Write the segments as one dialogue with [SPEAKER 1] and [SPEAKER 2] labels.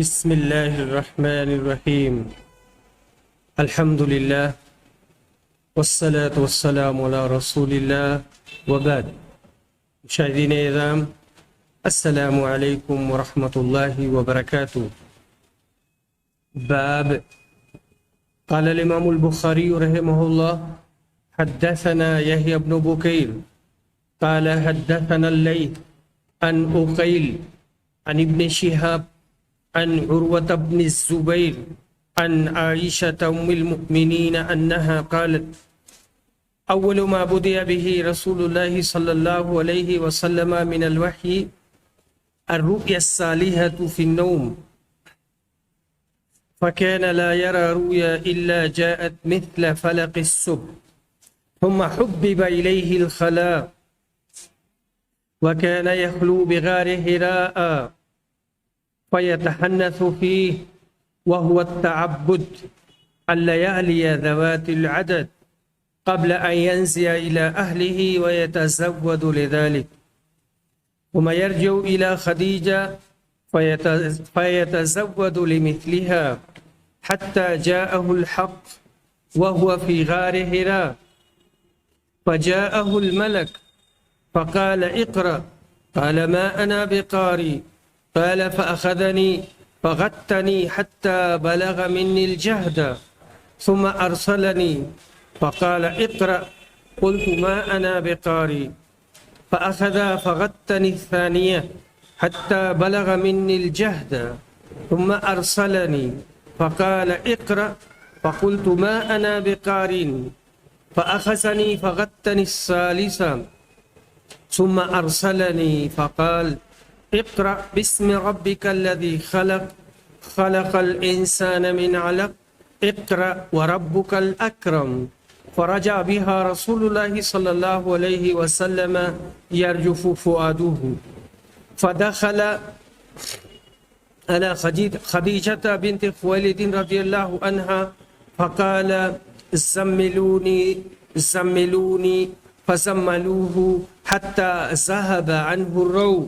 [SPEAKER 1] بسم الله الرحمن الرحيم. الحمد لله والصلاة والسلام على رسول الله وبعد. مشاهدين الكرام، السلام عليكم ورحمة الله وبركاته. باب قال الإمام البخاري رحمه الله: حدثنا يحيى بن بكير قال حدثنا الليث عن أقيل عن ابن شهاب عن عروة بن الزبير عن عائشة أم المؤمنين أنها قالت: أول ما بدأ به رسول الله صلى الله عليه وسلم من الوحي الرؤيا الصالحة في النوم، فكان لا يرى رؤيا إلا جاءت مثل فلق الصبح، ثم حبب إليه الخلاء، وكان يخلو بغار حراء فيتحنث فيه، وهو التعبد الليالي ذوات العدد قبل أن ينزل إلى أهله ويتزود لذلك، ثم يرجع إلى خديجة فيتزود لمثلها حتى جاءه الحق وهو في غار حراء، فجاءه الملك فقال: اقرأ. قال: ما أنا بقارئ. قال: فأخذني فغتني حتى بلغ مني الجهد، ثم أرسلني فقال: اقرأ. قلت: ما أنا بقارئ. فأخذ فغتني الثانية حتى بلغ مني الجهد، ثم أرسلني فقال: اقرأ. فقلت: ما أنا بقارئ. فأخذني فغتني الثالثة ثم أرسلني فقال: اقرأ باسم ربك الذي خلق، خلق الإنسان من علق، اقرأ وربك الأكرم. فرجع بها رسول الله صلى الله عليه وسلم يرجف فؤاده، فدخل على خديجة بنت خويلد رضي الله عنها فقال: زملوني زملوني، فزملوه حتى ذهب عنه الروع.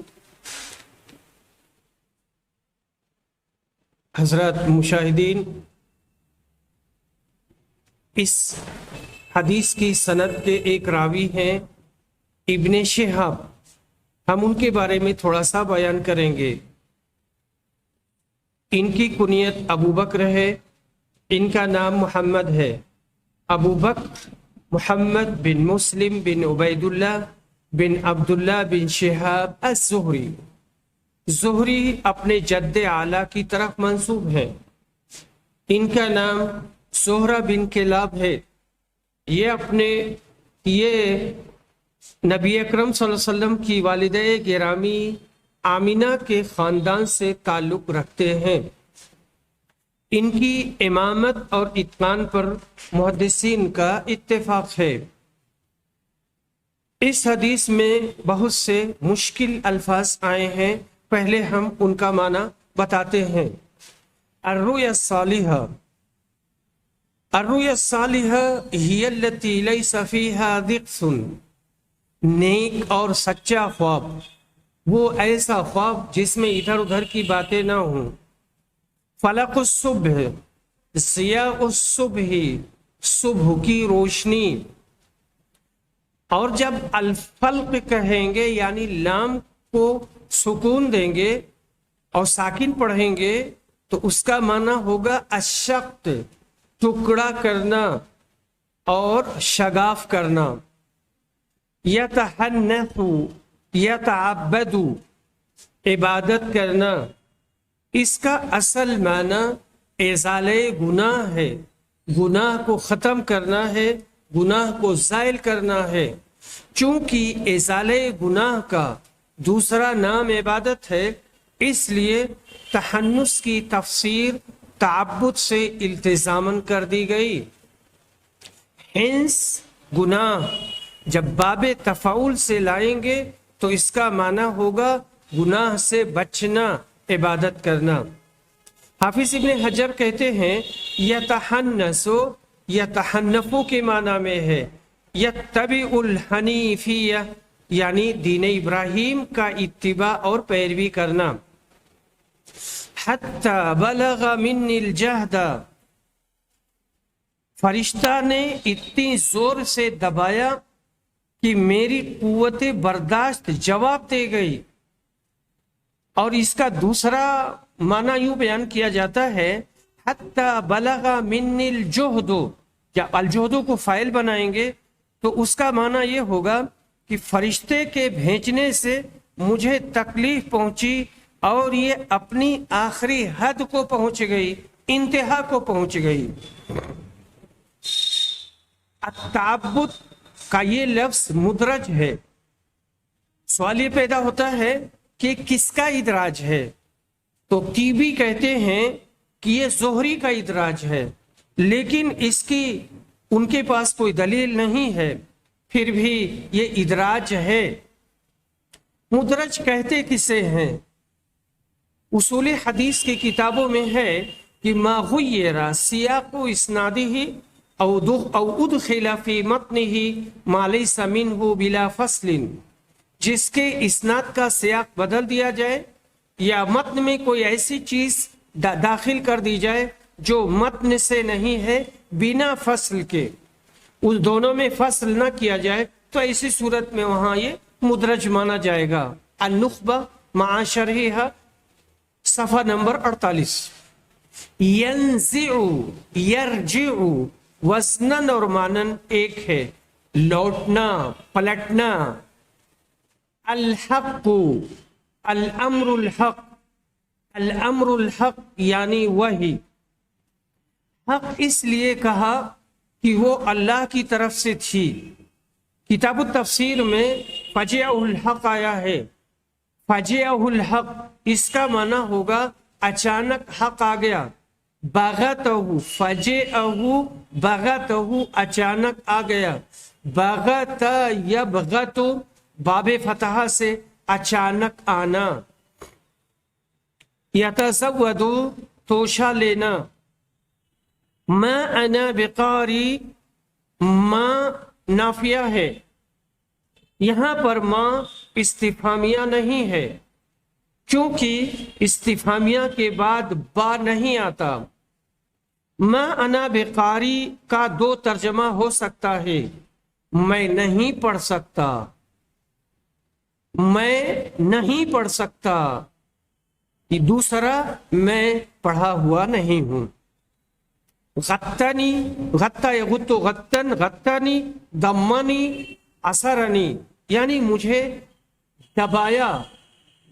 [SPEAKER 1] حضرات مشاہدین، اس حدیث کی سند کے ایک راوی ہیں ابن شہاب. ہم ان کے بارے میں تھوڑا سا بیان کریں گے. ان کی کنیت ابو بکر ہے، ان کا نام محمد ہے. ابو بکر محمد بن مسلم بن عبید اللہ بن عبداللہ بن شہاب الزہری. زہری اپنے جد اعلیٰ کی طرف منسوب ہے. ان کا نام زہرہ بن کلاب ہے. یہ نبی اکرم صلی اللہ علیہ وسلم کی والدہ گرامی آمینہ کے خاندان سے تعلق رکھتے ہیں. ان کی امامت اور اتقان پر محدثین کا اتفاق ہے. اس حدیث میں بہت سے مشکل الفاظ آئے ہیں. پہلے ہم ان کا معنی بتاتے ہیں. الرؤیا الصالحہ، الرؤیا الصالحہ ہی التی لیس فیہا ذقص، نیک اور سچا خواب، وہ ایسا خواب جس میں ادھر ادھر کی باتیں نہ ہوں. فلق الصبح، ضیاء الصبح، صبح کی روشنی. اور جب الفلق کہیں گے یعنی لام کو سکون دیں گے اور ساکن پڑھیں گے تو اس کا معنی ہوگا الشق، ٹکڑا کرنا اور شگاف کرنا. یتحنث، یتعبد، عبادت کرنا. اس کا اصل معنی ازالہ گناہ ہے، گناہ کو ختم کرنا ہے، گناہ کو زائل کرنا ہے. چونکہ ازالہ گناہ کا دوسرا نام عبادت ہے، اس لیے تحنث کی تفسیر تعبد سے التزاماً کر دی گئی. ہنس گناہ جب باب تفاعل سے لائیں گے تو اس کا معنی ہوگا گناہ سے بچنا، عبادت کرنا. حافظ ابن حجر کہتے ہیں یتحنسو، یتحنفو کے معنی میں ہے یتبع الحنیفیہ، یعنی دین ابراہیم کا اتباع اور پیروی کرنا. حتی بلغ منی الجہد، فرشتہ نے اتنی زور سے دبایا کہ میری قوت برداشت جواب دے گئی۔ اور اس کا دوسرا معنی یوں بیان کیا جاتا ہے حتی بلغ منی الجہد، یا الجہد کو فاعل بنائیں گے تو اس کا معنی یہ ہوگا کہ فرشتے کے بھیجنے سے مجھے تکلیف پہنچی اور یہ اپنی آخری حد کو پہنچ گئی، انتہا کو پہنچ گئی۔ التعبد کا یہ لفظ مدرج ہے۔ سوال یہ پیدا ہوتا ہے کہ کس کا ادراج ہے؟ تو طیبی کہتے ہیں کہ یہ زہری کا ادراج ہے، لیکن اس کی ان کے پاس کوئی دلیل نہیں ہے، پھر بھی یہ ادراج ہے۔ مدرج کہتے کسے ہیں؟ اصول حدیث کی کتابوں میں ہے کہ ما غیر سیاق اسنادہ او ادخل فی متنہ ما لیس منہ بلا فصل، جس کے اسناد کا سیاق بدل دیا جائے یا متن میں کوئی ایسی چیز داخل کر دی جائے جو متن سے نہیں ہے، بنا فصل کے، اس دونوں میں فصل نہ کیا جائے، تو ایسی صورت میں وہاں یہ مدرج مانا جائے گا۔ النخبہ مع شرحہ، صفحہ نمبر 48۔ ینزع یرجع وزنن اور مانن ایک ہے، لوٹنا، پلٹنا۔ الحق، الامر الحق، الامر الحق یعنی وحی۔ حق اس لیے کہا کہ وہ اللہ کی طرف سے تھی۔ کتاب التفسیر میں فجعہ الحق آیا ہے۔ فجعہ الحق اس کا معنی ہوگا اچانک حق آ گیا۔ بغتہ، فجعہ بغتہ اچانک آ گیا۔ بغت یبغت باب فتحہ سے اچانک آنا۔ یتزود توشہ لینا۔ ما انا بقاری، ما نافیہ ہے، یہاں پر ما استفہامیہ نہیں ہے، کیونکہ استفہامیہ کے بعد با نہیں آتا۔ ما انا بقاری کا دو ترجمہ ہو سکتا ہے، میں نہیں پڑھ سکتا، میں نہیں پڑھ سکتا، یہ دوسرا میں پڑھا ہوا نہیں ہوں۔ غتنی، غتہ یغت غتن، غتنی دمنی اثرنی، یعنی مجھے دبایا،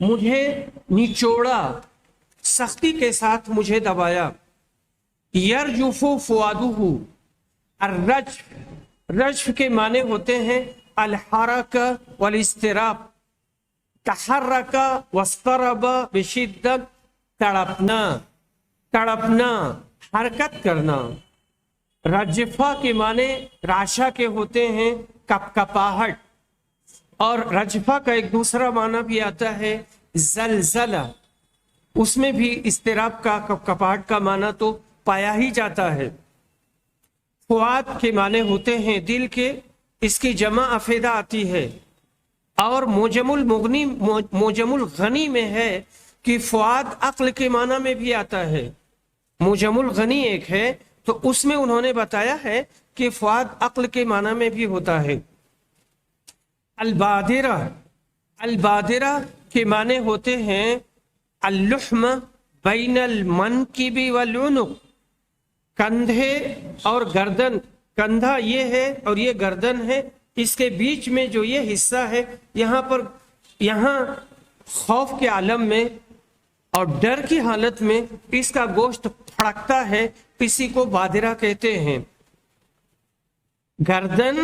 [SPEAKER 1] مجھے نچوڑا، سختی کے ساتھ مجھے دبایا۔ یرجف فؤادہ، الرجف، رجف کے معنی ہوتے ہیں الحرکہ والاضطراب، تحرک واضطرب بشدت، تڑپنا، تڑپنا، حرکت کرنا۔ رجفہ کے معنی راشا کے ہوتے ہیں کپ کپاہٹ، اور رجفہ کا ایک دوسرا معنی بھی آتا ہے زلزلہ، اس میں بھی اضطراب کا، کپ کپاہٹ کا معنی تو پایا ہی جاتا ہے۔ فؤاد کے معنی ہوتے ہیں دل کے، اس کی جمع افیدہ آتی ہے، اور موجم المغنی، موجم الغنی میں ہے کہ فؤاد عقل کے معنی میں بھی آتا ہے۔ موجم الغنی ایک ہے تو اس میں انہوں نے بتایا ہے کہ فؤاد عقل کے معنی میں بھی ہوتا ہے۔ البادرہ، البادرہ کے معنی ہوتے ہیں اللحم بین المنکب والعنق، کندھے اور گردن، کندھا یہ ہے اور یہ گردن ہے، اس کے بیچ میں جو یہ حصہ ہے، یہاں پر، یہاں خوف کے عالم میں اور ڈر کی حالت میں اس کا گوشت پھڑکتا ہے، اسی کو بادرہ کہتے ہیں۔ گردن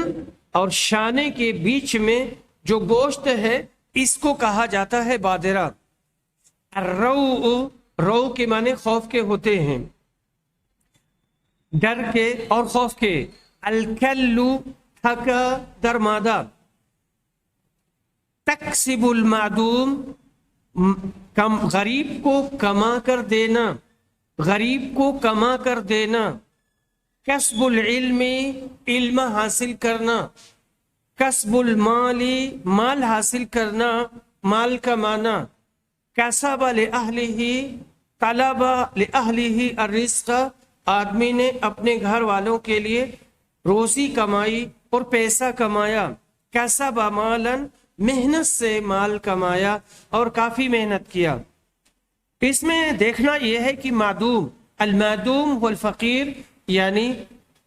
[SPEAKER 1] اور شانے کے بیچ میں جو گوشت ہے اس کو کہا جاتا ہے بادرہ۔ الرو، رو کے معنی خوف کے ہوتے ہیں، ڈر کے اور خوف کے۔ الکلو، تھکا درمادہ۔ تکسب المعدوم، غریب کو کما کر دینا، غریب کو کما کر دینا۔ کسب العلم، علم حاصل کرنا۔ کسب المال، مال حاصل کرنا، مال کمانا۔ کسب لأہلہ، طلب لأہلہ الرزق، آدمی نے اپنے گھر والوں کے لیے روزی کمائی اور پیسہ کمایا، کسب مالاً، محنت سے مال کمایا اور کافی محنت کیا۔ اس میں دیکھنا یہ ہے کہ معدوم، المعدوم والفقیر، یعنی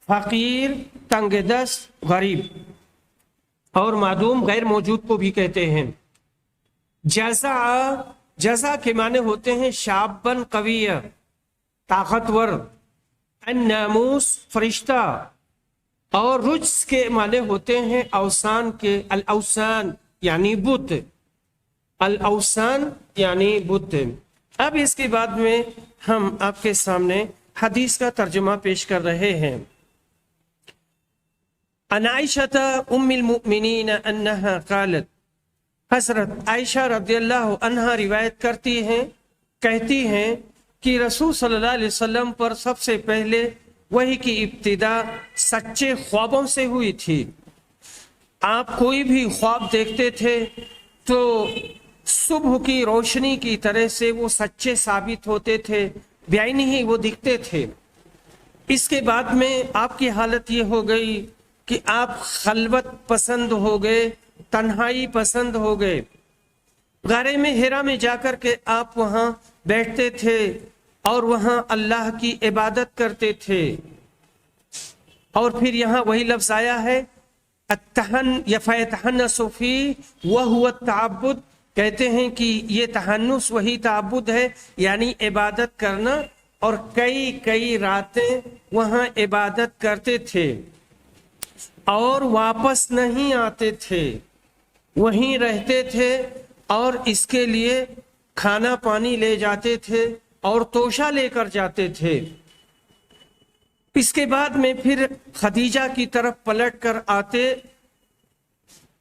[SPEAKER 1] فقیر، تنگ دست، غریب، اور معدوم غیر موجود کو بھی کہتے ہیں۔ جزع، جزع کے معنی ہوتے ہیں شابن قویہ، طاقتور، الناموس، فرشتہ، اور رجس کے معنی ہوتے ہیں اوثان کے، الاوثان یعنی بت، الاوثان یعنی بت۔ اب اس کے بعد میں ہم آپ کے سامنے حدیث کا ترجمہ پیش کر رہے ہیں۔ عن عائشہ ام المؤمنین انہا قالت، حضرت عائشہ رضی اللہ عنہا روایت کرتی ہیں، کہتی ہیں کہ رسول صلی اللہ علیہ وسلم پر سب سے پہلے وحی کی ابتدا سچے خوابوں سے ہوئی تھی۔ آپ کوئی بھی خواب دیکھتے تھے تو صبح کی روشنی کی طرح سے وہ سچے ثابت ہوتے تھے، بعینی ہی وہ دکھتے تھے۔ اس کے بعد میں آپ کی حالت یہ ہو گئی کہ آپ خلوت پسند ہو گئے، تنہائی پسند ہو گئے۔ غار میں حرا میں جا کر کے آپ وہاں بیٹھتے تھے اور وہاں اللہ کی عبادت کرتے تھے۔ اور پھر یہاں وہی لفظ آیا ہے فَيَتَحَنَّسُ فِيهِ وَهُوَ التَّعَبُّدُ، کہتے ہیں کہ یہ تحنس وہی تعبد ہے، یعنی عبادت کرنا، اور کئی راتیں وہاں عبادت کرتے تھے اور واپس نہیں آتے تھے، وہیں رہتے تھے اور اس کے لیے کھانا پانی لے جاتے تھے اور توشہ لے کر جاتے تھے۔ اس کے بعد میں پھر خدیجہ کی طرف پلٹ کر آتے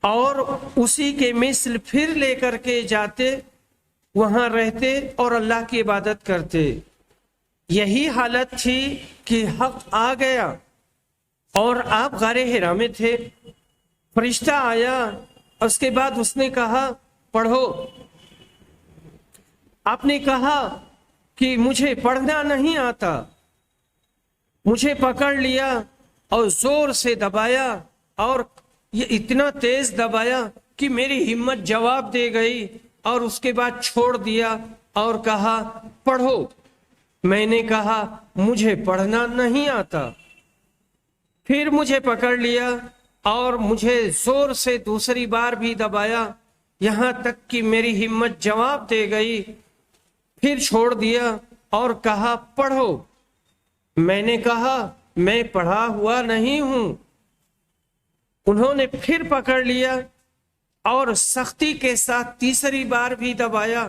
[SPEAKER 1] اور اسی کے مثل پھر لے کر کے جاتے، وہاں رہتے اور اللہ کی عبادت کرتے۔ یہی حالت تھی کہ حق آ گیا اور آپ غار حرا میں تھے، فرشتہ آیا، اس کے بعد اس نے کہا پڑھو۔ آپ نے کہا کہ مجھے پڑھنا نہیں آتا، مجھے پکڑ لیا اور زور سے دبایا، اور یہ اتنا تیز دبایا کہ میری ہمت جواب دے گئی، اور اس کے بعد چھوڑ دیا اور کہا پڑھو۔ میں نے کہا مجھے پڑھنا نہیں آتا، پھر مجھے پکڑ لیا اور مجھے زور سے دوسری بار بھی دبایا، یہاں تک کہ میری ہمت جواب دے گئی، پھر چھوڑ دیا اور کہا پڑھو۔ میں نے کہا میں پڑھا ہوا نہیں ہوں۔ انہوں نے پھر پکڑ لیا اور سختی کے ساتھ تیسری بار بھی دبایا،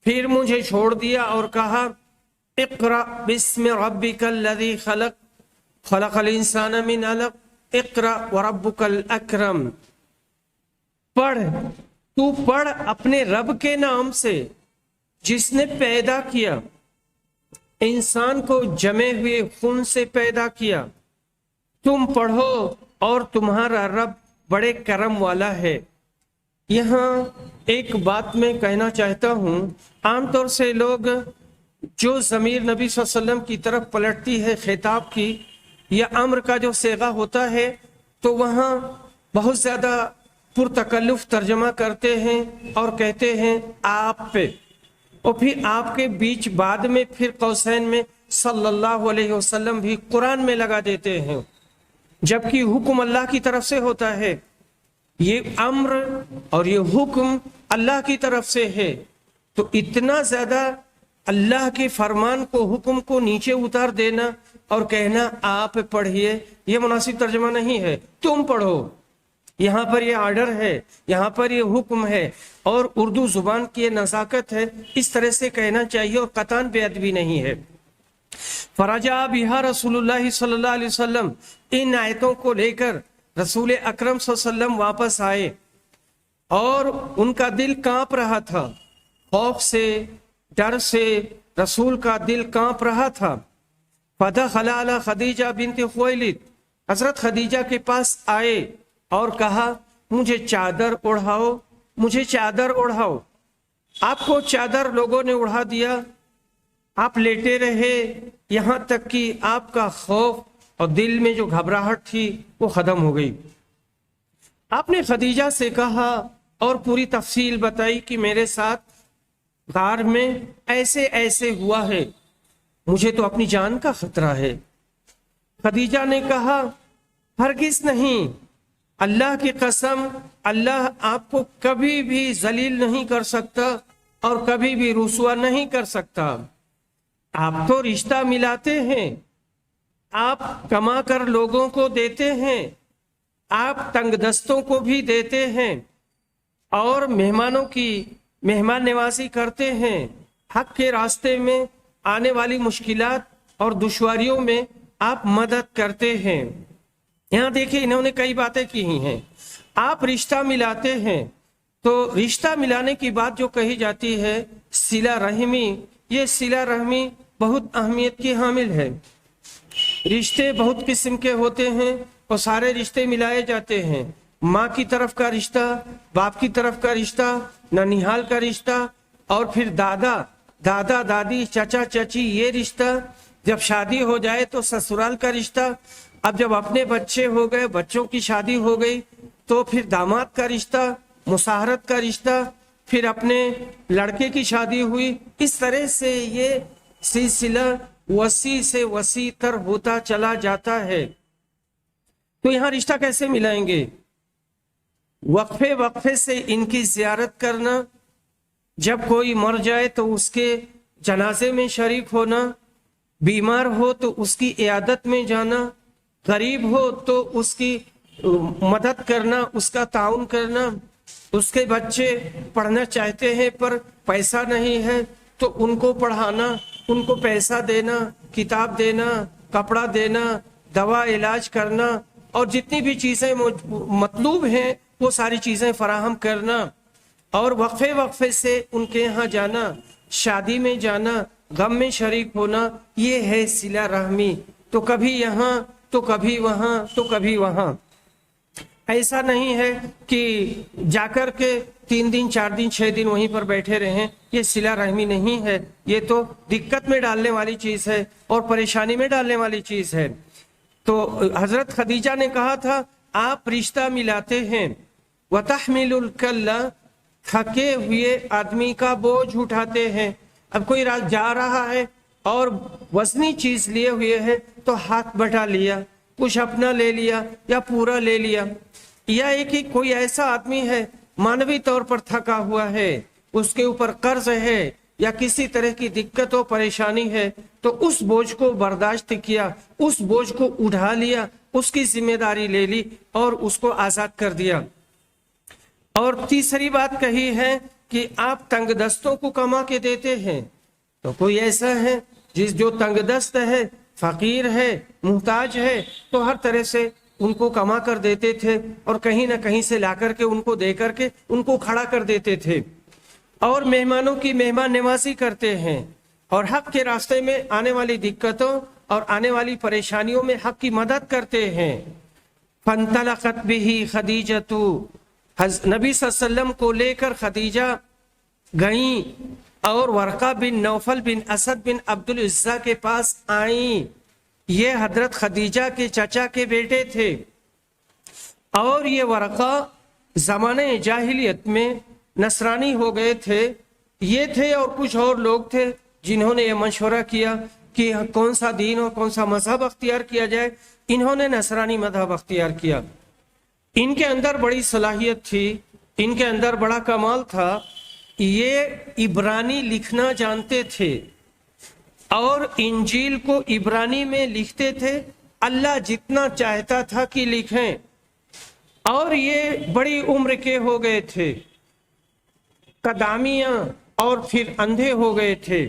[SPEAKER 1] پھر مجھے چھوڑ دیا اور کہا اقرأ بسم ربک الذی خلق، خلق الانسان من علق، اقرأ وربک الاکرم، پڑھ، تو پڑھ اپنے رب کے نام سے جس نے پیدا کیا، انسان کو جمے ہوئے خون سے پیدا کیا، تم پڑھو اور تمہارا رب بڑے کرم والا ہے۔ یہاں ایک بات میں کہنا چاہتا ہوں، عام طور سے لوگ جو ضمیر نبی صلی اللہ علیہ وسلم کی طرف پلٹتی ہے خطاب کی، یا امر کا جو صیغہ ہوتا ہے، تو وہاں بہت زیادہ پرتکلف ترجمہ کرتے ہیں اور کہتے ہیں آپ پہ، اور پھر آپ کے بیچ بعد میں پھر قوسین میں صلی اللہ علیہ وسلم بھی قرآن میں لگا دیتے ہیں، جبکہ حکم اللہ کی طرف سے ہوتا ہے۔ یہ امر اور یہ حکم اللہ کی طرف سے ہے، تو اتنا زیادہ اللہ کے فرمان کو، حکم کو نیچے اتار دینا اور کہنا آپ پڑھیے، یہ مناسب ترجمہ نہیں ہے۔ تم پڑھو، یہاں پر یہ آرڈر ہے، یہاں پر یہ حکم ہے، اور اردو زبان کی یہ نزاکت ہے، اس طرح سے کہنا چاہیے، اور قطعاً بے ادبی نہیں ہے۔ فرجع بہا رسول اللہ صلی اللہ علیہ وسلم، ان آیتوں کو لے کر رسول اکرم صلی اللہ علیہ وسلم واپس آئے، اور ان کا دل کانپ رہا تھا، خوف سے، ڈر سے رسول کا دل کانپ رہا تھا۔ فدخل علی خدیجہ بنت خویلد، حضرت خدیجہ کے پاس آئے اور کہا مجھے چادر اڑھاؤ، مجھے چادر اڑھاؤ۔ آپ کو چادر لوگوں نے اڑھا دیا، آپ لیٹے رہے یہاں تک کہ آپ کا خوف اور دل میں جو گھبراہٹ تھی وہ ختم ہو گئی۔ آپ نے خدیجہ سے کہا اور پوری تفصیل بتائی کہ میرے ساتھ غار میں ایسے ایسے ہوا ہے، مجھے تو اپنی جان کا خطرہ ہے۔ خدیجہ نے کہا ہرگز نہیں، اللہ کی قسم، اللہ آپ کو کبھی بھی ذلیل نہیں کر سکتا اور کبھی بھی رسوا نہیں کر سکتا۔ آپ تو رشتہ ملاتے ہیں، آپ کما کر لوگوں کو دیتے ہیں، آپ تنگ دستوں کو بھی دیتے ہیں اور مہمانوں کی مہمان نوازی کرتے ہیں، حق کے راستے میں آنے والی مشکلات اور دشواریوں میں آپ مدد کرتے ہیں۔ یہاں دیکھیں انہوں نے کئی باتیں کی ہیں۔ آپ رشتہ ملاتے ہیں، تو رشتہ ملانے کی بات جو کہی جاتی ہے صلہ رحمی، یہ صلہ رحمی بہت اہمیت کی حامل ہے۔ رشتے بہت قسم کے ہوتے ہیں اور سارے رشتے ملائے جاتے ہیں۔ ماں کی طرف کا رشتہ، باپ کی طرف کا رشتہ، ننیحال کا رشتہ، اور پھر دادا دادی، چچا چچی، یہ رشتہ۔ جب شادی ہو جائے تو سسرال کا رشتہ۔ اب جب اپنے بچے ہو گئے، بچوں کی شادی ہو گئی، تو پھر داماد کا رشتہ، مساہرت کا رشتہ، پھر اپنے لڑکے کی شادی ہوئی۔ اس طرح سے یہ سلسلہ وسیع سے وسیع تر ہوتا چلا جاتا ہے۔ تو یہاں رشتہ کیسے ملائیں گے؟ وقفے وقفے سے ان کی زیارت کرنا، جب کوئی مر جائے تو اس کے جنازے میں شریک ہونا، بیمار ہو تو اس کی عیادت میں جانا، غریب ہو تو اس کی مدد کرنا، اس کا تعاون کرنا، اس کے بچے پڑھنا چاہتے ہیں پر پیسہ نہیں ہے تو ان کو پڑھانا، ان کو پیسہ دینا، کتاب دینا، کپڑا دینا، دوا علاج کرنا، اور جتنی بھی چیزیں مطلوب ہیں وہ ساری چیزیں فراہم کرنا، اور وقفے وقفے سے ان کے یہاں جانا، شادی میں جانا، غم میں شریک ہونا، یہ ہے صلہ رحمی۔ تو کبھی یہاں تو کبھی وہاں تو کبھی وہاں۔ ایسا نہیں ہے کہ جا کر کے 3 دن 4 دن 6 دن وہیں پر بیٹھے رہیں، یہ صلہ رحمی نہیں ہے، یہ تو دقت میں ڈالنے والی چیز ہے اور پریشانی میں ڈالنے والی چیز ہے۔ تو حضرت خدیجہ نے کہا تھا آپ رشتہ ملاتے ہیں، وَتَحْمِلُ الْكَلَّ، تھکے ہوئے آدمی کا بوجھ اٹھاتے ہیں۔ اب کوئی جا رہا ہے اور وزنی چیز لیے ہوئے ہے تو ہاتھ بٹا لیا، کچھ اپنا لے لیا یا پورا لے لیا، یا ایک ہی کوئی ایسا آدمی ہے مانوی طور پر تھکا ہوا ہے، اس کے اوپر قرض ہے یا کسی طرح کی دقت و پریشانی ہے، تو اس بوجھ کو برداشت کیا، اس بوجھ کو اٹھا لیا، اس کی ذمہ داری لے لی اور اس کو آزاد کر دیا۔ اور تیسری بات کہی ہے کہ آپ تنگ دستوں کو کما کے دیتے ہیں۔ تو کوئی ایسا ہے جو تنگ دست ہے، فقیر ہے، محتاج ہے، تو ہر طرح سے ان کو کما کر دیتے تھے اور کہیں نہ کہیں سے لا کر کے ان کو دے کر کے ان کو کھڑا کر دیتے تھے، اور مہمانوں کی مہمان نوازی کرتے ہیں، اور حق کے راستے میں آنے والی دقتوں اور آنے والی پریشانیوں میں حق کی مدد کرتے ہیں۔ فَانْطَلَقَتْ بِهِ خَدِیجَةُ، نبی صلی اللہ علیہ وسلم کو لے کر خدیجہ گئیں اور ورقہ بن نوفل بن اسد بن عبد العزیٰ کے پاس آئیں۔ یہ حضرت خدیجہ کے چچا کے بیٹے تھے، اور یہ ورقہ زمانے جاہلیت میں نصرانی ہو گئے تھے۔ یہ تھے اور کچھ اور لوگ تھے جنہوں نے یہ مشورہ کیا کہ کون سا دین اور کون سا مذہب اختیار کیا جائے۔ انہوں نے نصرانی مذہب اختیار کیا۔ ان کے اندر بڑی صلاحیت تھی، ان کے اندر بڑا کمال تھا، یہ عبرانی لکھنا جانتے تھے اور انجیل کو عبرانی میں لکھتے تھے۔ اللہ جتنا چاہتا تھا کہ لکھیں، اور یہ بڑی عمر کے ہو گئے تھے، قدامیاں، اور پھر اندھے ہو گئے تھے۔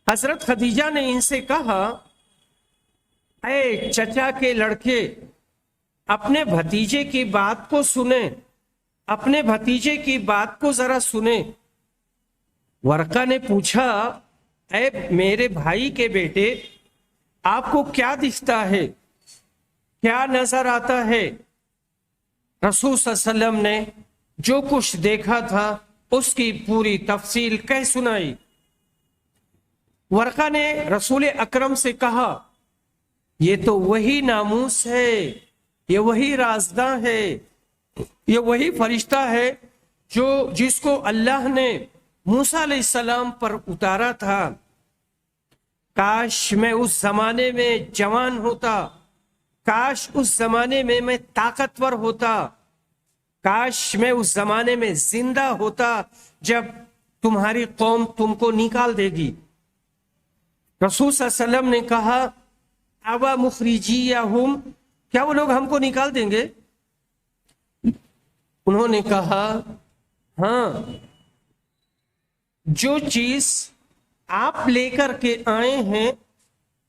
[SPEAKER 1] حضرت خدیجہ نے ان سے کہا اے چچا کے لڑکے، اپنے بھتیجے کی بات کو سنیں، اپنے بھتیجے کی بات کو ذرا سنیں۔ ورقہ نے پوچھا اے میرے بھائی کے بیٹے، آپ کو کیا دکھتا ہے، کیا نظر آتا ہے؟ رسول صلی اللہ علیہ وسلم نے جو کچھ دیکھا تھا اس کی پوری تفصیل کہہ سنائی۔ ورقہ نے رسول اکرم سے کہا یہ تو وہی ناموس ہے، یہ وہی رازداں ہے، یہ وہی فرشتہ ہے جس کو اللہ نے موسیٰ علیہ السلام پر اتارا تھا۔ کاش میں اس زمانے میں جوان ہوتا، کاش اس زمانے میں طاقتور ہوتا، کاش میں اس زمانے میں زندہ ہوتا جب تمہاری قوم تم کو نکال دے گی۔ رسول صلی اللہ علیہ وسلم نے کہا اوا مخرجیہم، کیا وہ لوگ ہم کو نکال دیں گے؟ انہوں نے کہا ہاں، جو چیز آپ لے کر کے آئے ہیں،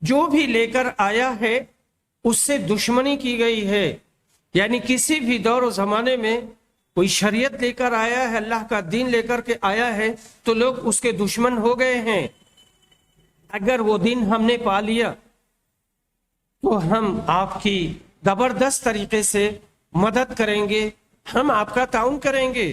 [SPEAKER 1] جو بھی لے کر آیا ہے اس سے دشمنی کی گئی ہے۔ یعنی کسی بھی دور و زمانے میں کوئی شریعت لے کر آیا ہے، اللہ کا دین لے کر کے آیا ہے تو لوگ اس کے دشمن ہو گئے ہیں۔ اگر وہ دین ہم نے پا لیا تو ہم آپ کی زبردست طریقے سے مدد کریں گے، ہم آپ کا تعاون کریں گے۔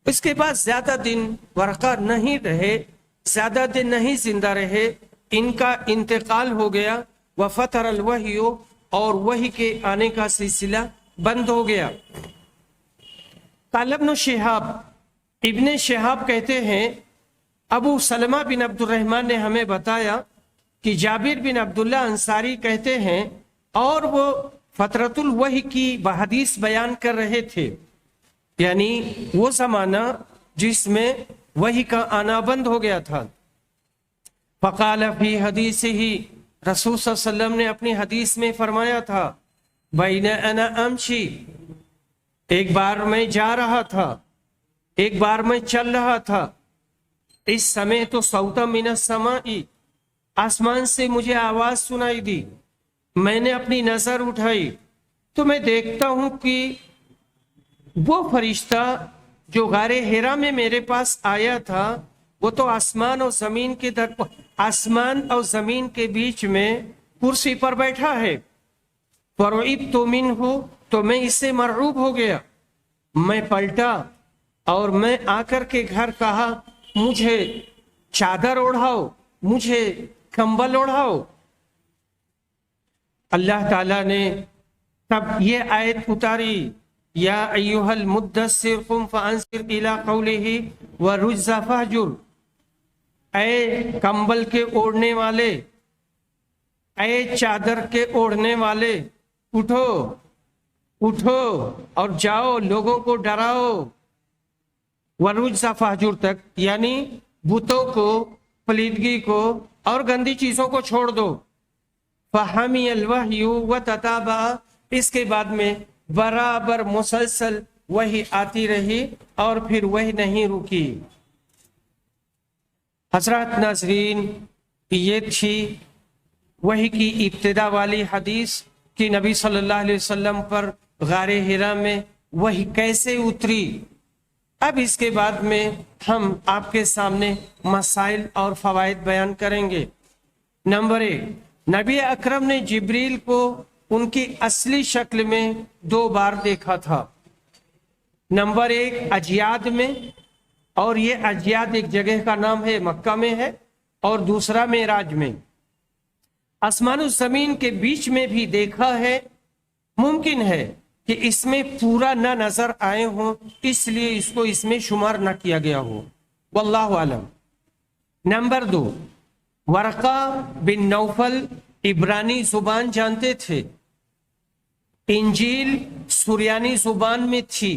[SPEAKER 1] اس کے بعد زیادہ دن ورقہ نہیں رہے، زیادہ دن نہیں زندہ رہے، ان کا انتقال ہو گیا۔ وفتر الوحی، اور وحی کے آنے کا سلسلہ بند ہو گیا۔ قال ابن شہاب، ابن شہاب کہتے ہیں ابو سلمہ بن عبد الرحمن نے ہمیں بتایا کہ جابر بن عبداللہ انصاری کہتے ہیں، اور وہ فترۃ الوحی کی بحدیث بیان کر رہے تھے، یعنی وہ زمانہ جس میں وحی کا آنا بند ہو گیا تھا۔ فقال فی حدیثہ، رسول صلی اللہ علیہ وسلم نے اپنی حدیث میں فرمایا تھا، بین انا امشی، ایک بار میں جا رہا تھا، ایک بار میں چل رہا تھا، اس سمے تو صوتا من السماء، آسمان سے مجھے آواز سنائی دی، میں نے اپنی نظر اٹھائی تو میں دیکھتا ہوں کہ وہ فرشتہ جو غار حرا میں میرے پاس آیا تھا وہ تو آسمان اور زمین کے بیچ میں کرسی پر بیٹھا ہے۔ فرعبت منہ، تو میں اس سے مرعوب ہو گیا، میں پلٹا اور میں آ کر کے گھر کہا مجھے چادر اوڑھاؤ، مجھے کمبل اوڑھاؤ۔ اللہ تعالیٰ نے تب یہ آیت اتاری، یا ایھا المدثر قم فانذر الی قولہ والرجز فاہجر، اے کمبل کے اوڑھنے والے، اے چادر کے اوڑھنے والے، اٹھو اٹھو اور جاؤ لوگوں کو ڈراؤ۔ والرجز فاہجر تک، یعنی بتوں کو، پلیدگی کو اور گندی چیزوں کو چھوڑ دو۔ فحمی الوحی وتتابع، اس کے بعد میں برابر مسلسل وہی آتی رہی اور پھر وہی نہیں رکی۔ حضرات ناظرین، یہ تھی وحی کی ابتدا والی حدیث کہ نبی صلی اللہ علیہ وسلم پر غار حرا میں وحی کیسے اتری۔ اب اس کے بعد میں ہم آپ کے سامنے مسائل اور فوائد بیان کریں گے۔ نمبر 1، نبی اکرم نے جبریل کو ان کی اصلی شکل میں 2 بار دیکھا تھا۔ نمبر 1 اجیاد میں، اور یہ اجیاد ایک جگہ کا نام ہے، مکہ میں ہے، اور دوسرا معراج میں۔ آسمان و زمین کے بیچ میں بھی دیکھا ہے، ممکن ہے کہ اس میں پورا نہ نظر آئے ہوں، اس لیے اس کو اس میں شمار نہ کیا گیا ہو، واللہ عالم۔ نمبر 2، ورقہ بن نوفل عبرانی زبان جانتے تھے، انجیل سریانی زبان میں تھی،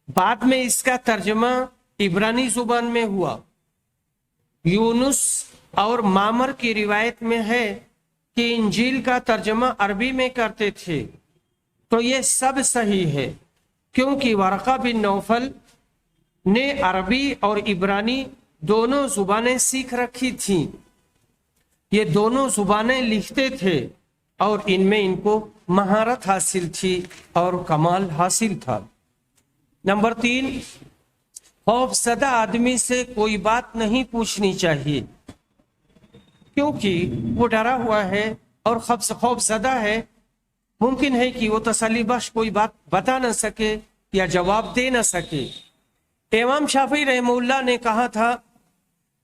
[SPEAKER 1] بعد میں اس کا ترجمہ عبرانی زبان میں ہوا۔ یونس اور معمر کی روایت میں ہے کہ انجیل کا ترجمہ عربی میں کرتے تھے، تو یہ سب صحیح ہے، کیونکہ ورقہ بن نوفل نے عربی اور عبرانی دونوں زبانیں سیکھ رکھی تھیں، یہ دونوں زبانیں لکھتے تھے اور ان میں ان کو مہارت حاصل تھی اور کمال حاصل تھا۔ نمبر 3، خوف زدہ آدمی سے کوئی بات نہیں پوچھنی چاہیے، کیونکہ وہ ڈرا ہوا ہے اور خوف زدہ ہے، ممکن ہے کہ وہ تسلی بخش کوئی بات بتا نہ سکے یا جواب دے نہ سکے۔ امام شافعی رحمہ اللہ نے کہا تھا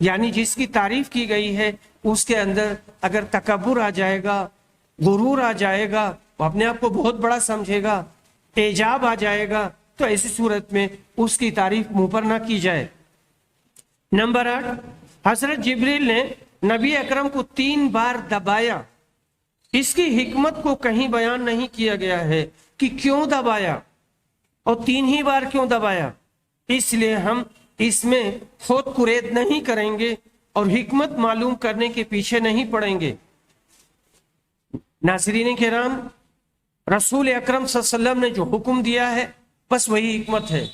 [SPEAKER 1] یعنی جس کی تعریف کی گئی ہے اس کے اندر اگر تکبر آ جائے گا، غرور آ جائے گا، وہ اپنے آپ کو بہت بڑا سمجھے گا، اعجاب آ جائے گا، تو ایسی صورت میں اس کی تعریف منہ پر نہ کی جائے۔ نمبر 8، حضرت جبریل نے نبی اکرم کو 3 بار دبایا۔ اس کی حکمت کو کہیں بیان نہیں کیا گیا ہے کہ کیوں دبایا اور 3 ہی بار کیوں دبایا، اس لیے ہم اس میں خود قرید نہیں کریں گے اور حکمت معلوم کرنے کے پیچھے نہیں پڑیں گے۔ ناظرین کرام، رسول اکرم صلی اللہ علیہ وسلم نے جو حکم دیا ہے بس وہی حکمت ہے،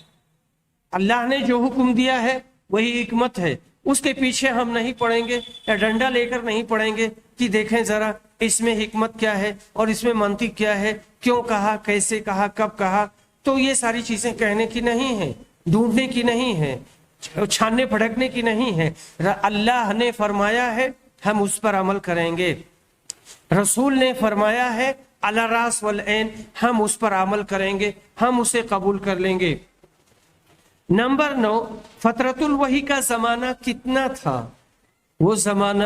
[SPEAKER 1] اللہ نے جو حکم دیا ہے وہی حکمت ہے، اس کے پیچھے ہم نہیں پڑیں گے یا ڈنڈا لے کر نہیں پڑیں گے کہ دیکھیں ذرا اس میں حکمت کیا ہے اور اس میں منطق کیا ہے، کیوں کہا، کیسے کہا، کب کہا۔ تو یہ ساری چیزیں کہنے کی نہیں ہیں، ڈھونڈنے کی نہیں ہے، چھاننے پھڑکنے کی نہیں ہے۔ اللہ نے فرمایا ہے ہم اس پر عمل کریں گے، رسول نے فرمایا ہے علی الراس والعین، ہم اس پر عمل کریں گے، ہم اسے قبول کر لیں گے۔ نمبر 9، فترۃ الوحی کا زمانہ کتنا تھا؟ وہ زمانہ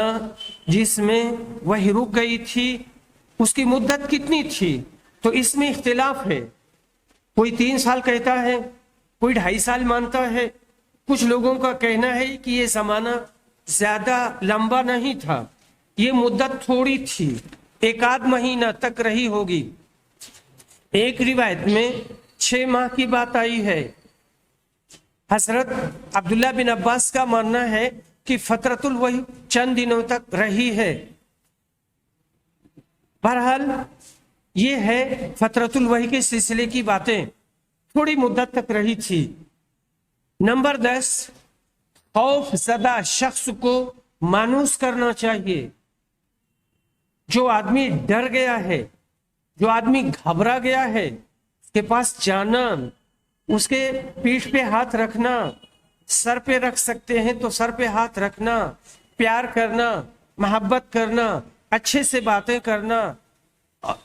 [SPEAKER 1] جس میں وحی رک گئی تھی اس کی مدت کتنی تھی؟ تو اس میں اختلاف ہے، کوئی 3 سال کہتا ہے، کوئی 2.5 سال مانتا ہے، کچھ لوگوں کا کہنا ہے کہ یہ زمانہ زیادہ لمبا نہیں تھا، یہ مدت تھوڑی تھی، 1 مہینہ تک رہی ہوگی۔ ایک روایت میں 6 ماہ کی بات آئی ہے۔ حضرت عبداللہ بن عباس کا ماننا ہے کہ فترۃ الوحی چند دنوں تک رہی ہے۔ بہرحال یہ ہے فترۃ الوحی کے سلسلے کی باتیں، تھوڑی مدت تک رہی تھی۔ نمبر 10، خوف زدہ شخص کو مانوس کرنا چاہیے۔ جو آدمی ڈر گیا ہے، جو آدمی گھبرا گیا ہے، اس کے پاس جانا، اس کے پیٹھ پہ ہاتھ رکھنا، سر پہ رکھ سکتے ہیں تو سر پہ ہاتھ رکھنا، پیار کرنا، محبت کرنا، اچھے سے باتیں کرنا،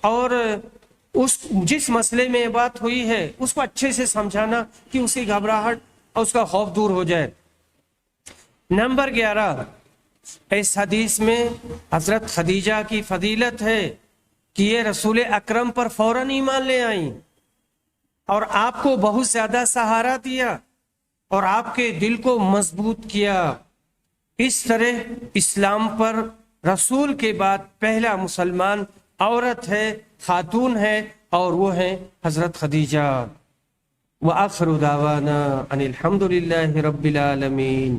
[SPEAKER 1] اور جس مسئلے میں یہ بات ہوئی ہے اس کو اچھے سے سمجھانا کہ اس کی گھبراہٹ اور اس کا خوف دور ہو جائے۔ نمبر 11، اس حدیث میں حضرت خدیجہ کی فضیلت ہے کہ یہ رسول اکرم پر فوراً ایمان لے آئیں اور آپ کو بہت زیادہ سہارا دیا اور آپ کے دل کو مضبوط کیا۔ اس طرح اسلام پر رسول کے بعد پہلا مسلمان عورت ہے، خاتون ہے، اور وہ ہے حضرت خدیجہ۔ وآخر دعوانا ان الحمد للہ رب العالمین۔